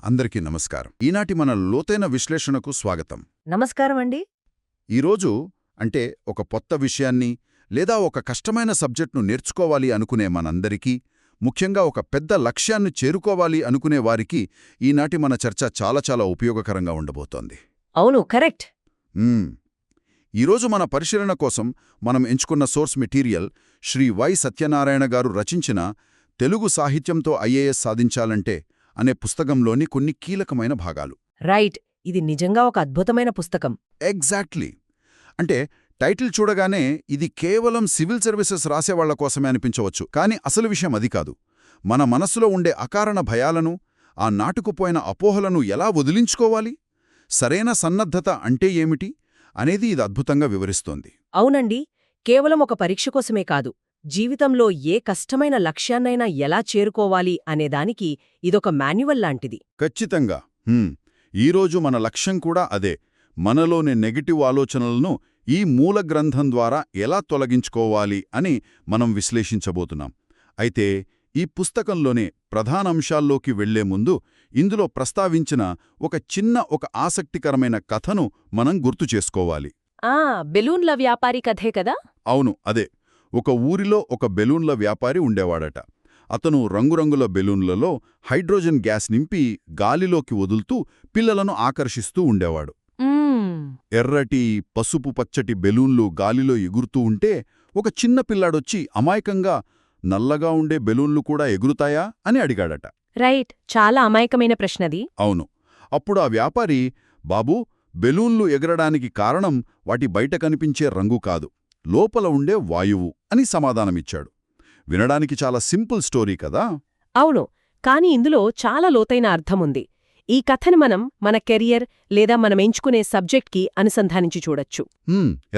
అందరికీ నమస్కారం. ఈనాటి మన లోతైన విశ్లేషణకు స్వాగతం. నమస్కారం అండి. ఈరోజు అంటే ఒక కొత్త విషయాన్ని లేదా ఒక కష్టమైన సబ్జెక్ట్ను నేర్చుకోవాలి అనుకునే మనందరికీ, ముఖ్యంగా ఒక పెద్ద లక్ష్యాన్ని చేరుకోవాలి అనుకునే వారికి ఈనాటి మన చర్చ చాలా ఉపయోగకరంగా ఉండబోతోంది. అవును, కరెక్ట్. ఈరోజు మన పరిశీలన కోసం మనం ఎంచుకున్న source material Shri Y Satyanarayana గారు రచించిన తెలుగు సాహిత్యంతో ఐఏఎస్ సాధించాలంటే అనే పుస్తకంలోని కొన్ని కీలకమైన భాగాలు. రైట్, ఇది నిజంగా ఒక అద్భుతమైన పుస్తకం. ఎగ్జాక్ట్లీ. అంటే టైటిల్ చూడగానే ఇది కేవలం సివిల్ సర్వీసెస్ రాసేవాళ్ల కోసమే అనిపించవచ్చు, కానీ అసలు విషయం అది కాదు. మన మనసులో ఉండే అకారణ భయాలను, ఆ నాటుకుపోయిన అపోహలను ఎలా వదిలించుకోవాలి, సరైన సన్నద్ధత అంటే ఏమిటి అనేది ఇది అద్భుతంగా వివరిస్తోంది. అవునండి, కేవలం ఒక పరీక్ష కోసమే కాదు, జీవితంలో ఏ కష్టమైన లక్ష్యాన్నైనా ఎలా చేరుకోవాలి అనేదానికి ఇదొక మాన్యువల్ లాంటిది. ఖచ్చితంగా. ఈరోజు మన లక్ష్యం కూడా అదే. మనలోని నెగటివ్ ఆలోచనలను ఈ మూల గ్రంథం ద్వారా ఎలా తొలగించుకోవాలి అని మనం విశ్లేషించబోతున్నాం. అయితే ఈ పుస్తకంలోనే ప్రధానాంశాల్లోకి వెళ్లే ముందు ఇందులో ప్రస్తావించిన ఒక ఆసక్తికరమైన కథను మనం గుర్తు చేసుకోవాలి. బెలూన్ల వ్యాపారి కథే కదా? అవును, అదే. ఒక ఊరిలో ఒక బెలూన్ల వ్యాపారి ఉండేవాడట. అతను రంగురంగుల బెలూన్లలో హైడ్రోజన్ గ్యాస్ నింపి గాలిలోకి వదులుతూ పిల్లలను ఆకర్షిస్తూ ఉండేవాడు. ఎర్రటి, పసుపు పచ్చటి బెలూన్లు గాలిలో ఎగురుతూ ఉంటే ఒక చిన్న పిల్లాడొచ్చి అమాయకంగా నల్లగా ఉండే బెలూన్లు కూడా ఎగురుతాయా అని అడిగాడట. రైట్, చాలా అమాయకమైన ప్రశ్నది. అవును. అప్పుడు ఆ వ్యాపారి, బాబూ, బెలూన్లు ఎగరడానికి కారణం వాటి బయట కనిపించే రంగు కాదు, లోపల ఉండే వాయువు అని సమాధానమిచ్చాడు. వినడానికి చాలా సింపుల్ స్టోరీ కదా? అవును, కాని ఇందులో చాలా లోతైన అర్థముంది. ఈ కథని మనం మన కెరియర్ లేదా మనం ఎంచుకునే సబ్జెక్ట్కి అనుసంధానించి చూడొచ్చు.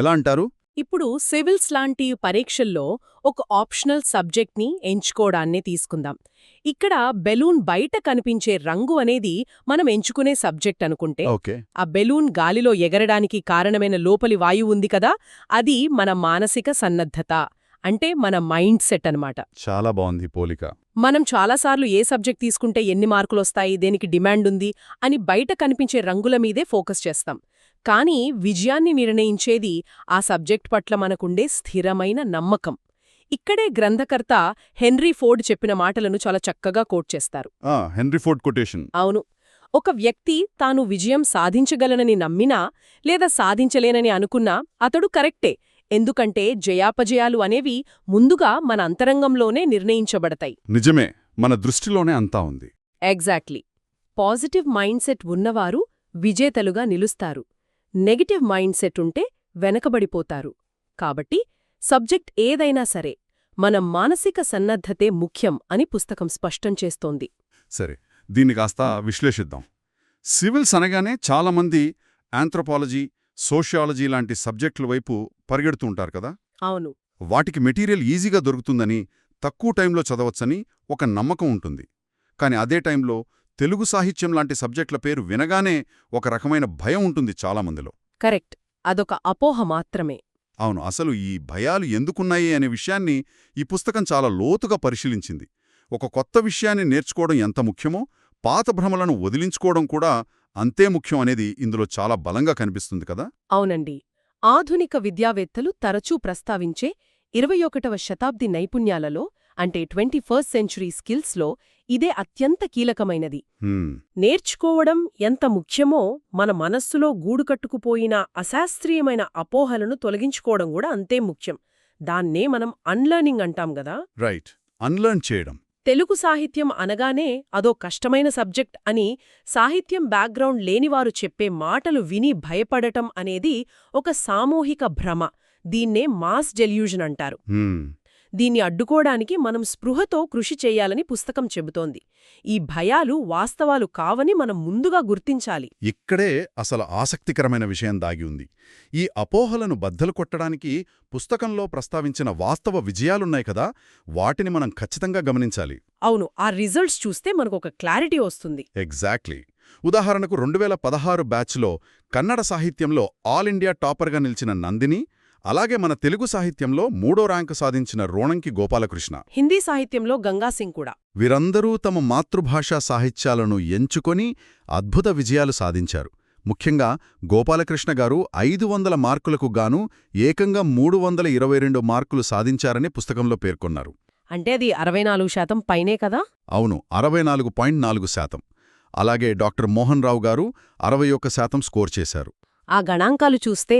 ఎలా అంటారు? ఇప్పుడు సివిల్స్ లాంటి పరీక్షల్లో ఒక ఆప్షనల్ సబ్జెక్ట్ని ఎంచుకోవడాన్నే తీసుకుందాం. ఇక్కడ బెలూన్ బయట కనిపించే రంగు అనేది మనం ఎంచుకునే సబ్జెక్ట్ అనుకుంటే, ఆ బెలూన్ గాలిలో ఎగరడానికి కారణమైన లోపలి వాయువు ఉంది కదా, అది మన మానసిక సన్నద్ధత, అంటే మన మైండ్ సెట్ అన్నమాట. చాలా బాగుంది పోలిక. మనం చాలాసార్లు ఏ సబ్జెక్ట్ తీసుకుంటే ఎన్ని మార్కులొస్తాయి, దేనికి డిమాండ్ ఉంది అని బయట కనిపించే రంగుల మీదే ఫోకస్ చేస్తాం. కానీ విజయాన్ని నిర్ణయించేది ఆ సబ్జెక్ట్ పట్ల మనకుండే స్థిరమైన నమ్మకం. ఇక్కడే గ్రంథకర్త హెన్రీ ఫోర్డ్ చెప్పిన మాటలను చాలా చక్కగా కోట్ చేస్తారు. Henry Ford quotation. అవును, ఒక వ్యక్తి తాను విజయం సాధించగలనని నమ్మినా లేదా సాధించలేనని అనుకున్నా అతడు కరెక్టే. ఎందుకంటే జయాపజయాలు అనేవి ముందుగా మన అంతరంగంలోనే నిర్ణయించబడతాయి. నిజమే, మన దృష్టిలోనే అంతా ఉంది. ఎగ్జాక్ట్లీ. పాజిటివ్ మైండ్ సెట్ ఉన్నవారు విజేతలుగా నిలుస్తారు. నెగటివ్ మైండ్ సెట్ ఉంటే వెనకబడిపోతారు. కాబట్టి సబ్జెక్ట్ ఏదైనా సరే మన మానసిక సన్నద్ధతే ముఖ్యం అని పుస్తకం స్పష్టం చేస్తోంది. సరే, దీన్ని కాస్త విశ్లేషిద్దాం. సివిల్స్ అనగానే చాలామంది ఆంథ్రోపాలజీ, సోషియాలజీ లాంటి సబ్జెక్టుల వైపు పరిగెడుతూ ఉంటారు కదా. అవును, వాటికి మెటీరియల్ ఈజీగా దొరుకుతుందని, తక్కువ టైంలో చదవచ్చని ఒక నమ్మకం ఉంటుంది. కాని అదే టైంలో తెలుగు సాహిత్యం లాంటి సబ్జెక్టుల పేరు వినగానే ఒక రకమైన భయం ఉంటుంది చాలామందిలో. కరెక్ట్, అదొక అపోహ మాత్రమే. అవును, అసలు ఈ భయాలు ఎందుకున్నాయి అనే విషయాన్ని ఈ పుస్తకం చాలా లోతుగా పరిశీలించింది. ఒక కొత్త విషయాన్ని నేర్చుకోవడం ఎంత ముఖ్యమో, పాత భ్రమలను వదిలించుకోవడం కూడా అంతే ముఖ్యం అనేది ఇందులో చాలా బలంగా కనిపిస్తుంది కదా. అవునండి, ఆధునిక విద్యావేత్తలు తరచూ ప్రస్తావించే 21వ శతాబ్ది నైపుణ్యాలలో, అంటే 21st సెంచురీ స్కిల్స్లో ఇదే అత్యంత కీలకమైనది. నేర్చుకోవడం ఎంత ముఖ్యమో, మన మనస్సులో గూడుకట్టుకుపోయిన అశాస్త్రీయమైన అపోహలను తొలగించుకోవడం కూడా అంతే ముఖ్యం. దాన్నే మనం అన్లర్నింగ్ అంటాం గదా. రైట్, అన్లర్న్ చేయడం. తెలుగు సాహిత్యం అనగానే అదో కష్టమైన సబ్జెక్ట్ అని సాహిత్యం బ్యాక్గ్రౌండ్ లేనివారు చెప్పే మాటలు విని భయపడటం అనేది ఒక సామూహిక భ్రమ. దీన్నే మాస్ డెల్యూజన్ అంటారు. దీన్ని అడ్డుకోవడానికి మనం స్పృహతో కృషి చెయ్యాలని పుస్తకం చెబుతోంది. ఈ భయాలు వాస్తవాలు కావని మనం ముందుగా గుర్తించాలి. ఇక్కడే అసలు ఆసక్తికరమైన విషయం దాగి ఉంది. ఈ అపోహలను బద్దలు కొట్టడానికి పుస్తకంలో ప్రస్తావించిన వాస్తవ విజయాలున్నాయి కదా, వాటిని మనం ఖచ్చితంగా గమనించాలి. అవును, ఆ రిజల్ట్స్ చూస్తే మనకొక క్లారిటీ వస్తుంది. ఎగ్జాక్ట్లీ. ఉదాహరణకు 2016 బ్యాచ్లో కన్నడ సాహిత్యంలో ఆల్ ఇండియా టాపర్గా నిలిచిన నందిని, అలాగే మన తెలుగు సాహిత్యంలో 3వ ర్యాంకు సాధించిన రోణంకి గోపాలకృష్ణ. హిందీ సాహిత్యంలో గంగాసింగ్ కూడా. వీరందరూ తమ మాతృభాషా సాహిత్యాలను ఎంచుకొని అద్భుత విజయాలు సాధించారు. ముఖ్యంగా గోపాలకృష్ణ గారు 500 మార్కులకు గాను ఏకంగా 322 మార్కులు సాధించారని పుస్తకంలో పేర్కొన్నారు. అంటే అది 64% పైనే కదా? అవును, 64.4%. అలాగే డాక్టర్ మోహన్ రావు గారు 61% స్కోర్ చేశారు. ఆ గణాంకాలు చూస్తే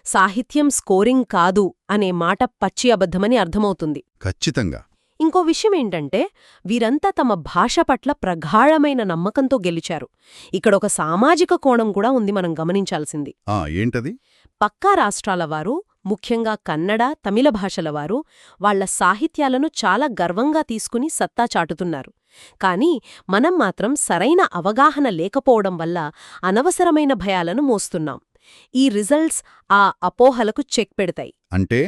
సాహిత్యం స్కోరింగ్ కాదు అనే మాట పచ్చి అబద్ధమని అర్థమవుతుంది. ఖచ్చితంగా. ఇంకో విషయమేంటంటే వీరంతా తమ భాష పట్ల ప్రగాఢమైన నమ్మకంతో గెలిచారు. ఇక్కడొక సామాజిక కోణం కూడా ఉంది మనం గమనించాల్సింది. ఏంటది? పక్కా రాష్ట్రాల వారు, ముఖ్యంగా కన్నడ, తమిళ భాషల వారు వాళ్ల సాహిత్యాలను చాలా గర్వంగా తీసుకుని సత్తా చాటుతున్నారు. కానీ మనం మాత్రం సరైన అవగాహన లేకపోవడం వల్ల అనవసరమైన భయాలను మోస్తున్నాం. ఈ రిజల్ట్స్ ఆ అపోహలకు చెక్ పెడతాయి. అంటే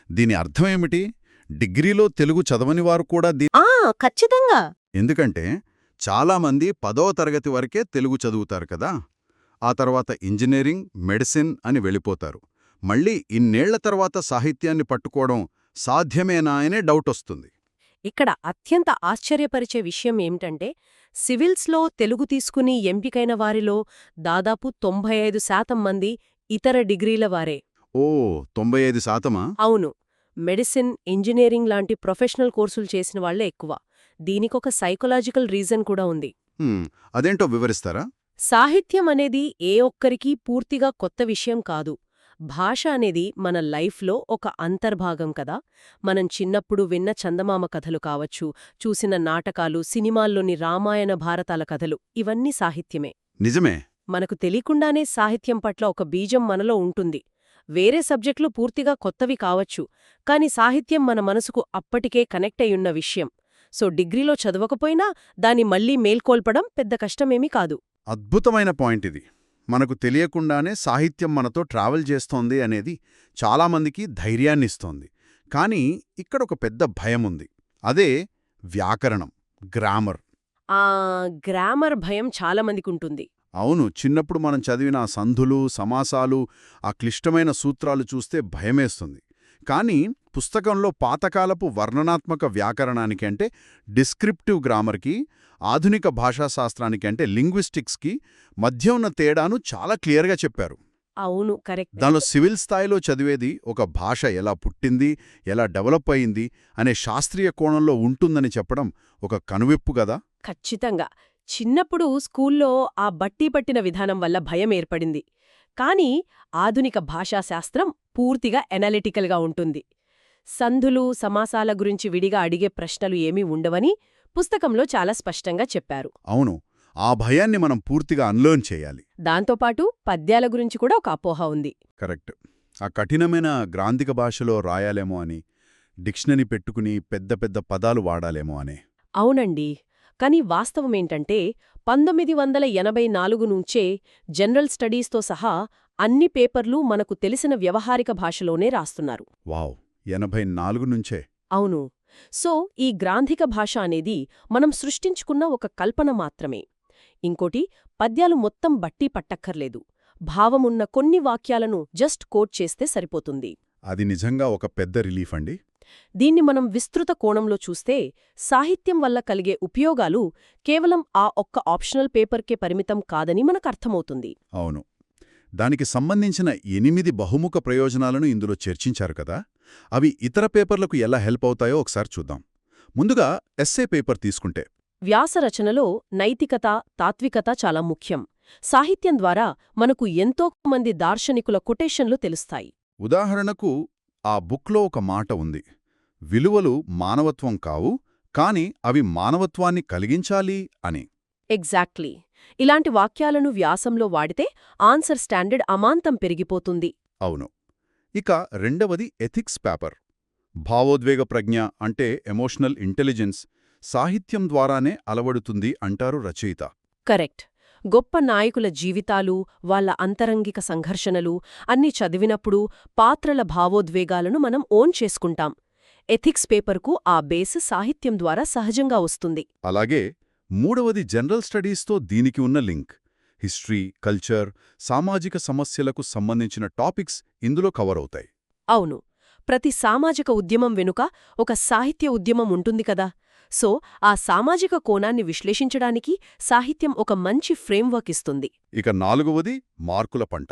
దీని అర్థమేమిటి? డిగ్రీలో తెలుగు చదవని వారు కూడా ఖచ్చితంగా. ఎందుకంటే చాలామంది 10వ తరగతి వరకే తెలుగు చదువుతారు కదా. ఆ తర్వాత ఇంజనీరింగ్, మెడిసిన్ అని వెళ్ళిపోతారు. మళ్ళీ ఇన్నేళ్ల తర్వాత సాహిత్యాన్ని పట్టుకోవడం సాధ్యమేనా అనే డౌటొస్తుంది. ఇక్కడ అత్యంత ఆశ్చర్యపరిచే విషయం ఏమిటంటే సివిల్స్లో తెలుగు తీసుకుని ఎంపికైన వారిలో దాదాపు 95% మంది ఇతర డిగ్రీల వారే. 95%? అవును. మెడిసిన్, ఇంజనీరింగ్ లాంటి ప్రొఫెషనల్ కోర్సులు చేసిన వాళ్లే ఎక్కువ. దీనికొక సైకలాజికల్ రీజన్ కూడా ఉంది. అదేంటో వివరిస్తారా? సాహిత్యం అనేది ఏ ఒక్కరికీ పూర్తిగా కొత్త విషయం కాదు. భాష అనేది మన లైఫ్లో ఒక అంతర్భాగం కదా. మనం చిన్నప్పుడు విన్న చందమామ కథలు కావచ్చు, చూసిన నాటకాలు, సినిమాల్లోని రామాయణ భారతాల కథలు, ఇవన్నీ సాహిత్యమే. నిజమే. మనకు తెలియకుండానే సాహిత్యం పట్ల ఒక బీజం మనలో ఉంటుంది. వేరే సబ్జెక్టులు పూర్తిగా కొత్తవి కావచ్చు, కాని సాహిత్యం మన మనసుకు అప్పటికే కనెక్ట్ అయ్యున్న విషయం. సో డిగ్రీలో చదవకపోయినా దాన్ని మళ్లీ మేల్కొల్పడం పెద్ద కష్టమేమీ కాదు. అద్భుతమైన పాయింట్ ఇది. మనకు తెలియకుండానే సాహిత్యం మనతో ట్రావెల్ చేస్తోంది అనేది చాలామందికి ధైర్యాన్నిస్తోంది. కానీ ఇక్కడొక పెద్ద భయముంది. అదే వ్యాకరణం, గ్రామర్. గ్రామర్ భయం చాలామందికుంటుంది. అవును, చిన్నప్పుడు మనం చదివిన ఆ సంధులు, సమాసాలు, ఆ క్లిష్టమైన సూత్రాలు చూస్తే భయమేస్తుంది. కానీ పుస్తకంలో పాతకాలపు వర్ణనాత్మక వ్యాకరణానికి అంటే డిస్క్రిప్టివ్ గ్రామర్కి, ఆధునిక భాషాశాస్త్రానికి అంటే లింగ్విస్టిక్స్కి మధ్య ఉన్న తేడాను చాలా క్లియర్గా చెప్పారు. అవును, కరెక్ట్. దానిలో సివిల్ స్థాయిలో చదివేది ఒక భాష ఎలా పుట్టింది, ఎలా డెవలప్ అయింది అనే శాస్త్రీయ కోణంలో ఉంటుందని చెప్పడం ఒక కనువిప్పు గదా. ఖచ్చితంగా. చిన్నప్పుడు స్కూల్లో ఆ బట్టి పట్టిన విధానం వల్ల భయం ఏర్పడింది. కానీ ఆధునిక భాషాశాస్త్రం పూర్తిగా ఎనాలిటికల్గా ఉంటుంది. సంధులు, సమాసాల గురించి విడిగా అడిగే ప్రశ్నలు ఏమీ ఉండవని పుస్తకంలో చాలా స్పష్టంగా చెప్పారు. అవును, ఆ భయాన్ని మనం పూర్తిగా అన్లర్న్ చేయాలి. దాంతోపాటు పద్యాల గురించి కూడా ఒక అపోహ ఉంది. కరెక్ట్. ఆ కఠినమైన గ్రాంధిక భాషలో రాయాలేమో అని, డిక్షనరీ పెట్టుకుని పెద్ద పెద్ద పదాలు వాడాలేమో అని. అవునండి. కానీ వాస్తవమేంటంటే 1984 నుంచే జనరల్ స్టడీస్తో సహా అన్ని పేపర్లు మనకు తెలిసిన వ్యవహారిక భాషలోనే రాస్తున్నారు. వావ్, 84 నుంచే? అవును. సో ఈ గ్రాంధిక భాష అనేది మనం సృష్టించుకున్న ఒక కల్పన మాత్రమే. ఇంకోటి, పద్యాలు మొత్తం బట్టి పట్టక్కర్లేదు. భావమున్న కొన్ని వాక్యాలను జస్ట్ కోట్ చేస్తే సరిపోతుంది. అది నిజంగా ఒక పెద్ద రిలీఫ్ అండి. దీన్ని మనం విస్తృత కోణంలో చూస్తే సాహిత్యం వల్ల కలిగే ఉపయోగాలు కేవలం ఆ ఒక్క ఆప్షనల్ పేపర్కే పరిమితం కాదని మనకర్థమవుతుంది. అవును, దానికి సంబంధించిన 8 బహుముఖ ప్రయోజనాలను ఇందులో చర్చించారు కదా. అవి ఇతర పేపర్లకు ఎలా హెల్ప్ అవుతాయో ఒకసారి చూద్దాం. ముందుగా ఎస్సే పేపర్ తీసుకుంటే, వ్యాసరచనలో నైతికత, తాత్వికత చాలా ముఖ్యం. సాహిత్యం ద్వారా మనకు ఎంతో మంది దార్శనికుల కొటేషన్లు తెలుస్తాయి. ఉదాహరణకు ఆ బుక్లో ఒక మాట ఉంది, విలువలు మానవత్వం కావు, కాని అవి మానవత్వాన్ని కలిగించాలి అని. ఎగ్జాక్ట్లీ. ఇలాంటి వాక్యాలను వ్యాసంలో వాడితే ఆన్సర్ స్టాండర్డ్ అమాంతం పెరిగిపోతుంది. అవును. ఇక రెండవది ఎథిక్స్ పేపర్. భావోద్వేగ ప్రజ్ఞ అంటే ఎమోషనల్ ఇంటెలిజెన్స్ సాహిత్యం ద్వారానే అలవడుతుంది అంటారు రచయిత. కరెక్ట్. గొప్ప నాయకుల జీవితాలు, వాళ్ల అంతరంగిక సంఘర్షణలు అన్నీ చదివినప్పుడు పాత్రల భావోద్వేగాలను మనం ఓన్ చేసుకుంటాం. ఎథిక్స్ పేపర్కు ఆ బేస్ సాహిత్యం ద్వారా సహజంగా వస్తుంది. అలాగే మూడవది జనరల్ స్టడీస్తో దీనికి ఉన్న లింక్. హిస్టరీ, కల్చర్, సామాజిక సమస్యలకు సంబంధించిన టాపిక్స్ ఇందులో కవర్ అవుతాయి. అవును. ప్రతి సామాజిక ఉద్యమం వెనుక ఒక సాహిత్య ఉద్యమం ఉంటుంది కదా. సో ఆ సామాజిక కోణాన్ని విశ్లేషించడానికి సాహిత్యం ఒక మంచి ఫ్రేమ్వర్క్ ఇస్తుంది. ఇక 4వది మార్కుల పంట.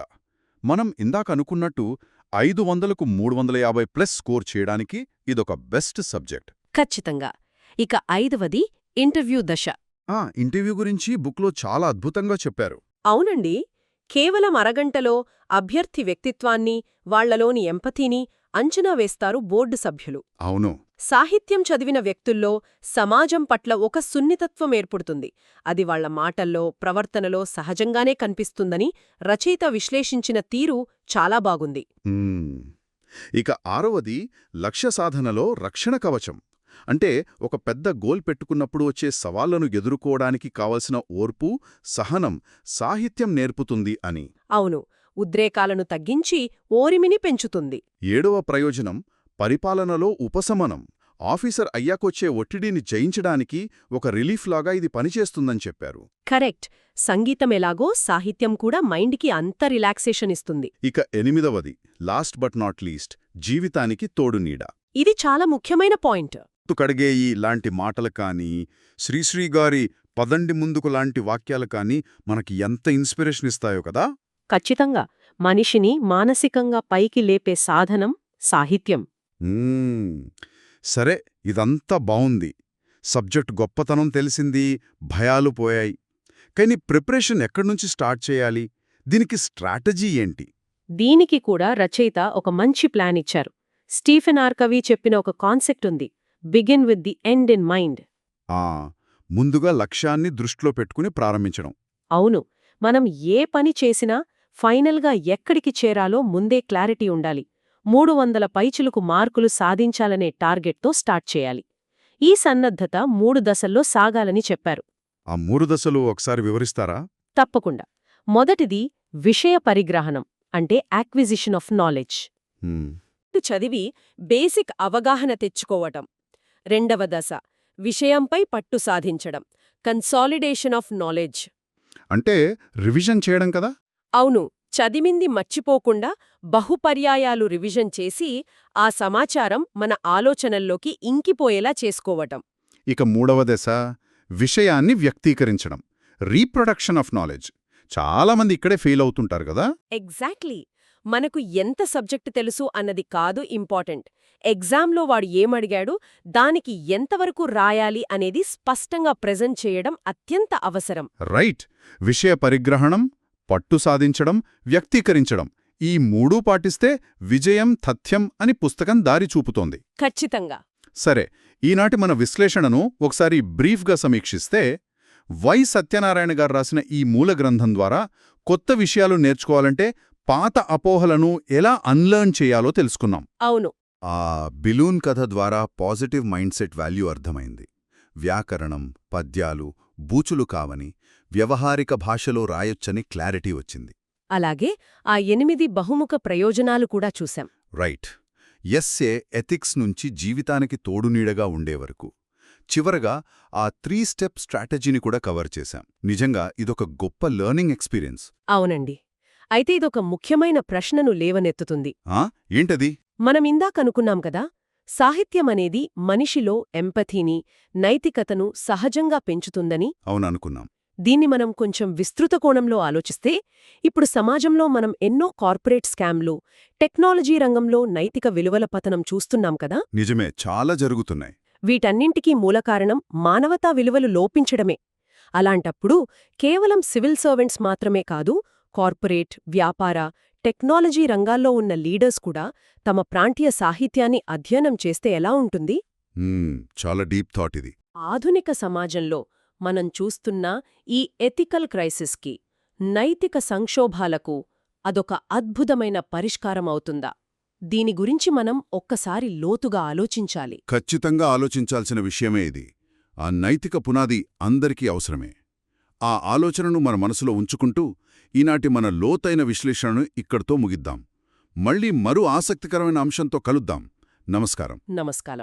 మనం ఇందాక అనుకున్నట్టు 500కు 350+ స్కోర్ చేయడానికి ఇదొక బెస్ట్ సబ్జెక్ట్. ఖచ్చితంగా. ఇక 5వది ఇంటర్వ్యూ దశ. ఇంటర్వ్యూ గురించి బుక్లో చాలా అద్భుతంగా చెప్పారు. అవునండి. కేవలం అరగంటలో అభ్యర్థి వ్యక్తిత్వాన్ని, వాళ్లలోని ఎంపథీని అంచనా వేస్తారు బోర్డు సభ్యులు. అవును. సాహిత్యం చదివిన వ్యక్తుల్లో సమాజం పట్ల ఒక సున్నితత్వం ఏర్పడుతుంది. అది వాళ్ల మాటల్లో, ప్రవర్తనలో సహజంగానే కనిపిస్తుందని రచయిత విశ్లేషించిన తీరు చాలా బాగుంది. ఇక 6వది లక్ష్య సాధనలో రక్షణ కవచం. అంటే ఒక పెద్ద గోల్ పెట్టుకున్నప్పుడు వచ్చే సవాళ్లను ఎదుర్కోవడానికి కావలసిన ఓర్పు, సహనం సాహిత్యం నేర్పుతుంది అని. అవును. ఉద్రేకాలను తగ్గించి ఓరిమిని పెంచుతుంది. 7వ ప్రయోజనం పరిపాలనలో ఉపశమనం. ఆఫీసర్ అయ్యాకొచ్చే ఒత్తిడిని జయించడానికి ఒక రిలీఫ్లాగా ఇది పనిచేస్తుందని చెప్పారు. కరెక్ట్. సంగీతం ఎలాగో సాహిత్యం కూడా మైండ్కి అంత రిలాక్సేషన్ ఇస్తుంది. ఇక 8వది లాస్ట్ బట్ నాట్ లీస్ట్ జీవితానికి తోడు నీడ. ఇది చాలా ముఖ్యమైన పాయింట్. కడిగేయి లాంటి మాటలు కానీ, శ్రీశ్రీ గారి పదండి ముందుకు లాంటి వాక్యాలు కానీ మనకి ఎంత ఇన్స్పిరేషన్ ఇస్తాయో కదా. ఖచ్చితంగా. మనిషిని మానసికంగా పైకి లేపే సాధనం సాహిత్యం. సరే, ఇదంతా బావుంది. సబ్జెక్ట్ గొప్పతనం తెలిసింది, భయాలు పోయాయి. కానీ ప్రిపరేషన్ ఎక్కడ్నుంచి స్టార్ట్ చేయాలి? దీనికి స్ట్రాటజీ ఏంటి? దీనికి కూడా రచయిత ఒక మంచి ప్లాన్ ఇచ్చారు. స్టీఫెన్ ఆర్ కవి చెప్పిన ఒక కాన్సెప్ట్ ఉంది. Begin with the end in mind. ముందుగా లక్ష్యాన్ని దృష్టిలో పెట్టుకుని ప్రారంభించడం. అవును. మనం ఏ పని చేసినా ఫైనల్గా ఎక్కడికి చేరాలో ముందే క్లారిటీ ఉండాలి. 300 పైచిలుకు మార్కులు సాధించాలనే టార్గెట్తో స్టార్ట్ చేయాలి. ఈ సన్నద్ధత 3 దశల్లో సాగాలని చెప్పారు. ఆ 3 దశలు ఒకసారి వివరిస్తారా? తప్పకుండా. మొదటిది విషయ పరిగ్రహణం, అంటే యాక్విజిషన్ ఆఫ్ నాలెడ్జ్. చదివి బేసిక్ అవగాహన తెచ్చుకోవటం. 2వ దశ విషయంపై పట్టు సాధించడం, కన్సాలిడేషన్ ఆఫ్ నాలెడ్జ్. అంటే రివిజన్ చేయడం కదా. అవును. చదివింది మర్చిపోకుండా బహుపర్యాయాలు రివిజన్ చేసి ఆ సమాచారం మన ఆలోచనల్లోకి ఇంకిపోయేలా చేసుకోవటం. ఇక 3వ దశ విషయాన్ని వ్యక్తీకరించడం, రీప్రొడక్షన్ ఆఫ్ నాలెడ్జ్. చాలామంది ఇక్కడే ఫెయిల్ అవుతుంటారు కదా. ఎగ్జాక్ట్లీ. మనకు ఎంత సబ్జెక్టు తెలుసు అన్నది కాదు ఇంపార్టెంట్. ఎగ్జామ్లో వాడు ఏమడిగాడు, దానికి ఎంతవరకు రాయాలి అనేది స్పష్టంగా ప్రెజెంట్ చేయడం అత్యంత అవసరం. రైట్. విషయ పరిగ్రహణం, పట్టు సాధించడం, వ్యక్తీకరించడం, ఈ 3 పాటిస్తే విజయం తథ్యం అని పుస్తకం దారి చూపుతోంది. ఖచ్చితంగా. సరే, ఈనాటి మన విశ్లేషణను ఒకసారి బ్రీఫ్గా సమీక్షిస్తే, వై సత్యనారాయణ గారు రాసిన ఈ మూల గ్రంథం ద్వారా కొత్త విషయాలు నేర్చుకోవాలంటే పాత అపోహలను ఎలా అన్లర్న్ చేయాలో తెలుసుకున్నాం. అవును. ఆ బిలూన్ కథ ద్వారా పాజిటివ్ మైండ్ సెట్ వాల్యూ అర్థమైంది. వ్యాకరణం, పద్యాలు బూచులు కావని, వ్యవహారిక భాషలో రాయొచ్చని క్లారిటీ వచ్చింది. అలాగే ఆ 8 బహుముఖ ప్రయోజనాలు కూడా చూశాం. రైట్. ఎస్సే ఎథిక్స్ నుంచి జీవితానికి తోడునీడగా ఉండేవరకు. చివరగా ఆ 3 స్టెప్ స్ట్రాటజీని కూడా కవర్ చేశాం. నిజంగా ఇదొక గొప్ప లెర్నింగ్ ఎక్స్పీరియన్స్. అవునండి. అయితే ఇదొక ముఖ్యమైన ప్రశ్నను లేవనెత్తుతుంది. ఏంటది? మనమిందాకనుకున్నాం కదా, సాహిత్యమనేది మనిషిలో ఎంపథీని, నైతికతను సహజంగా పెంచుతుందని. అవుననుకున్నాం. దీన్ని మనం కొంచెం విస్తృత కోణంలో ఆలోచిస్తే, ఇప్పుడు సమాజంలో మనం ఎన్నో కార్పొరేట్ స్కామ్లు, టెక్నాలజీ రంగంలో నైతిక విలువల పతనం చూస్తున్నాం కదా. నిజమే, చాలా జరుగుతున్నాయి. వీటన్నింటికీ మూలకారణం మానవతా విలువలు లోపించడమే. అలాంటప్పుడు కేవలం సివిల్ సర్వెంట్స్ మాత్రమే కాదు, కార్పొరేట్, వ్యాపార, టెక్నాలజీ రంగాల్లో ఉన్న లీడర్స్ కూడా తమ ప్రాంతీయ సాహిత్యాన్ని అధ్యయనం చేస్తే ఎలా ఉంటుంది? చాలా డీప్ థాట్ ఇది. ఆధునిక సమాజంలో మనం చూస్తున్న ఈ ఎథికల్ క్రైసిస్కి, నైతిక సంక్షోభాలకు అదొక అద్భుతమైన పరిష్కారం అవుతుందా? దీని గురించి మనం ఒక్కసారి లోతుగా ఆలోచించాలి. ఖచ్చితంగా ఆలోచించాల్సిన విషయమే ఇది. ఆ నైతిక పునాది అందరికీ అవసరమే. ఆ ఆలోచనను మన మనసులో ఉంచుకుంటూ ఈనాటి మన లోతైన విశ్లేషణను ఇక్కడితో ముగిద్దాం. మళ్ళీ మరో ఆసక్తికరమైన అంశంతో కలుద్దాం. నమస్కారం. నమస్కారం.